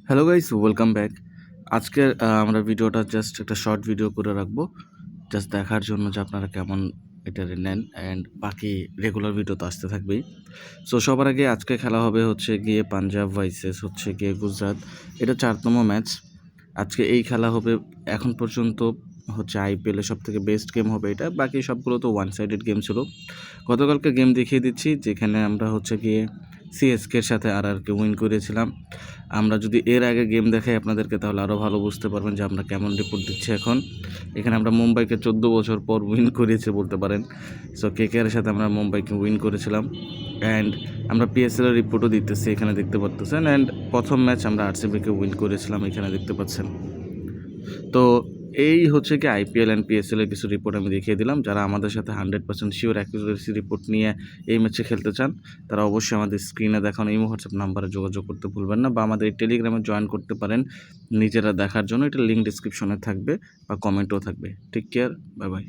Hello guys, welcome back. আজকের আমরা ভিডিওটা জাস্ট একটা শর্ট ভিডিও করে রাখবো, জাস্ট দেখার জন্য যে আপনারা কেমন এটা নেন, অ্যান্ড বাকি রেগুলার ভিডিও তো আসতে থাকবেই। সো সবার আগে আজকে খেলা হবে হচ্ছে গিয়ে পাঞ্জাব ভার্সেস হচ্ছে গিয়ে গুজরাট। এটা 4তম ম্যাচ। আজকে এই খেলা হবে। এখন পর্যন্ত হচ্ছে আইপিএলের সবথেকে বেস্ট গেম হবে এটা। বাকি সবগুলো তো ওয়ান সাইডেড গেম ছিল। গতকালকে গেম দেখিয়ে দিচ্ছি, যেখানে আমরা হচ্ছে গিয়ে সিএসকের সাথে আরআরকে উইন করেছিলাম। আমরা যদি এর আগে গেম দেখাই আপনাদেরকে, তাহলে আরও ভালো বুঝতে পারবেন যে আমরা কেমন রিপোর্ট দিচ্ছি এখন। এখানে আমরা মুম্বাইকে 14 বছর পর উইন করেছি বলতে পারেন। সো কেকেআরের সাথে আমরা মুম্বাইকে উইন করেছিলাম, অ্যান্ড আমরা পিএসএলের রিপোর্টও দিতেছি, এখানে দেখতে পাচ্ছেন। অ্যান্ড প্রথম ম্যাচ আমরা আরসিবিকে উইন করেছিলাম, এখানে দেখতে পাচ্ছেন। তো এই হচ্ছে কি আইপিএল অ্যান্ড পিএসএল এর কিছু রিপোর্ট আমি দেখিয়ে দিলাম। যারা আমাদের সাথে 100% শিওর অ্যাকুরেসি রিপোর্ট নিয়ে এই ম্যাচে খেলতে চান, তারা অবশ্যই আমাদের স্ক্রিনে দেখানো এই হোয়াটসঅ্যাপ নাম্বারে যোগাযোগ করতে ভুলবেন না, বা আমাদের টেলিগ্রামে জয়েন করতে পারেন নিজেরা দেখার জন্য। এটা লিঙ্ক ডিসক্রিপশনে থাকবে বা কমেন্টও থাকবে। Take care, bye by.